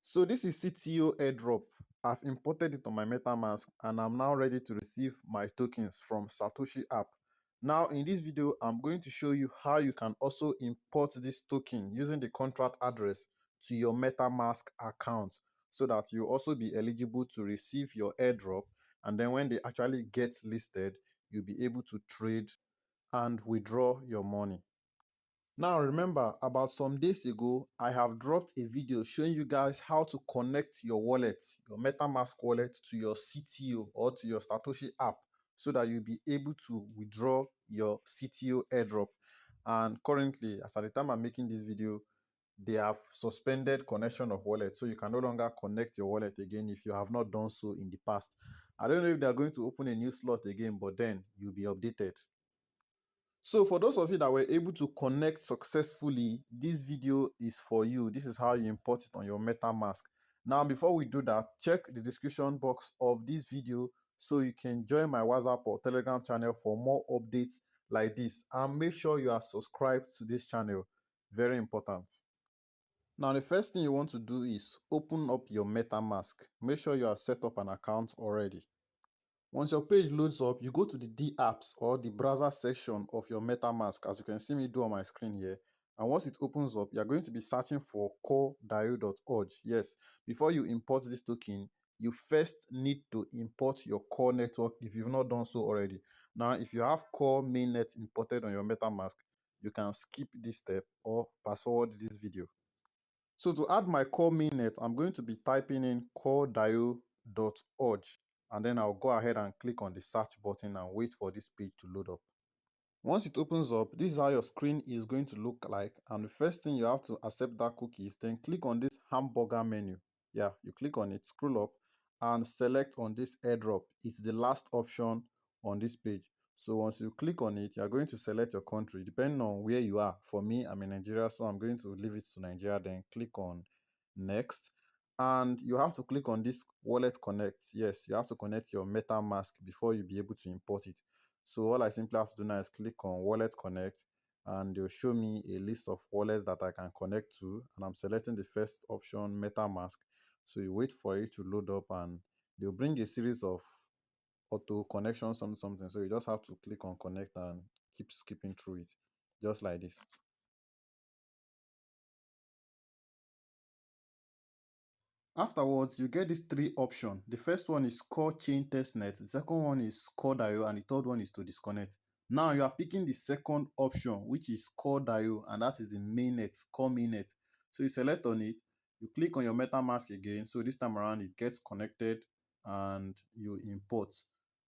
So this is CTO airdrop. I've imported it on my MetaMask and I'm now ready to receive my tokens from Satoshi app. Now in this video, I'm going to show you how you can also import this token using the contract address to your MetaMask account so that you also be eligible to receive your airdrop, and then when they actually get listed, you'll be able to trade and withdraw your money. Now remember, about some days ago, I have dropped a video showing you guys how to connect your wallet, your MetaMask wallet, to your CTO or to your Satoshi app so that you'll be able to withdraw your CTO airdrop. And currently, as at the time I'm making this video, they have suspended connection of wallet, so you can no longer connect your wallet again if you have not done so in the past. I don't know if they're going to open a new slot again, but then you'll be updated. So for those of you that were able to connect successfully, this video is for you. This is how you import it on your MetaMask. Now, before we do that, check the description box of this video so you can join my WhatsApp or Telegram channel for more updates like this. And make sure you are subscribed to this channel. Very important. Now, the first thing you want to do is open up your MetaMask. Make sure you have set up an account already. Once your page loads up, you go to the D apps or the browser section of your MetaMask, as you can see me do on my screen here. And once it opens up, you're going to be searching for CoRetardio.org. Yes, before you import this token, you first need to import your core network if you've not done so already. Now, if you have core mainnet imported on your MetaMask, you can skip this step or fast forward this video. So to add my core mainnet, I'm going to be typing in CoRetardio.org, and then I'll go ahead and click on the search button and wait for this page to load up. Once it opens up, this is how your screen is going to look like. And the first thing you have to accept that cookies, then click on this hamburger menu. Yeah, you click on it, scroll up and select on this airdrop. It's the last option on this page. So once you click on it, you're going to select your country depending on where you are. For me, I'm in Nigeria, so I'm going to leave it to Nigeria, then click on next. And you have to click on this wallet connect. Yes, you have to connect your MetaMask before you'll be able to import it. So all I simply have to do now is click on wallet connect, and they'll show me a list of wallets that I can connect to, and I'm selecting the first option, MetaMask. So you wait for it to load up and they'll bring a series of auto connection something. So you just have to click on connect and keep skipping through it, just like this. Afterwards, you get these three options. The first one is core chain testnet, the second one is CoRetardio, and the third one is to disconnect. Now you are picking the second option, which is CoRetardio, and that is the mainnet, core mainnet. So you select on it, you click on your MetaMask again. So this time around it gets connected and you import.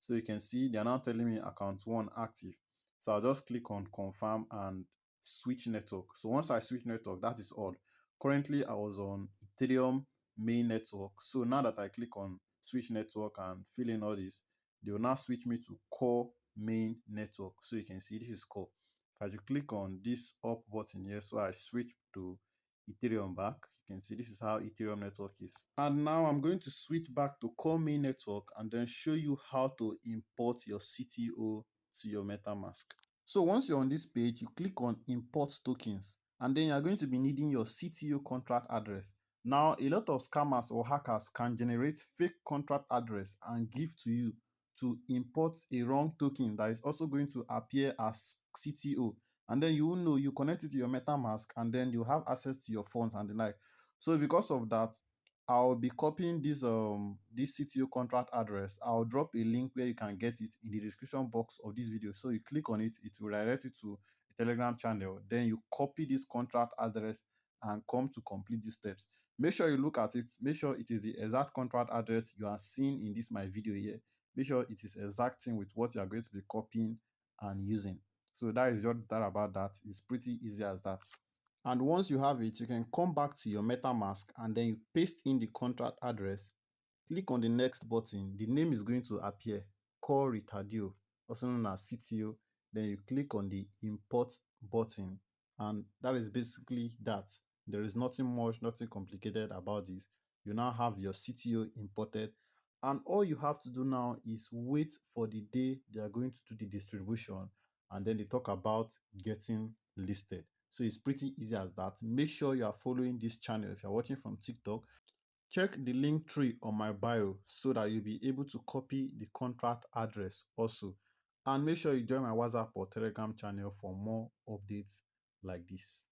So you can see they are now telling me account 1 active. So I'll just click on confirm and switch network. So once I switch network, that is all. Currently I was on Ethereum main network. So now that I click on switch network and fill in all this, they will now switch me to core main network. So you can see this is core. As you click on this up button here, so I switch to Ethereum back. You can see this is how Ethereum network is. And now I'm going to switch back to core main network and then show you how to import your CTO to your MetaMask. So once you're on this page, you click on import tokens, and then you're going to be needing your CTO contract address. Now, a lot of scammers or hackers can generate fake contract address and give to you to import a wrong token that is also going to appear as CTO. And then you will know, you connect it to your MetaMask, and then you have access to your funds and the like. So because of that, I'll be copying this CTO contract address. I'll drop a link where you can get it in the description box of this video. So you click on it, it will direct you to a Telegram channel. Then you copy this contract address and come to complete these steps. Make sure you look at it. Make sure it is the exact contract address you are seeing in this my video here. Make sure it is exacting with what you are going to be copying and using. So that is just that about that. It's pretty easy as that. And once you have it, you can come back to your MetaMask and then you paste in the contract address. Click on the next button. The name is going to appear, CoRetardio, also known as CTO. Then you click on the import button, and that is basically that. There is nothing much, nothing complicated about this. You now have your CTO imported, and all you have to do now is wait for the day they are going to do the distribution, and then they talk about getting listed. So it's pretty easy as that. Make sure you are following this channel if you're watching from TikTok. Check the link tree on my bio so that you'll be able to copy the contract address also. And make sure you join my WhatsApp or Telegram channel for more updates like this.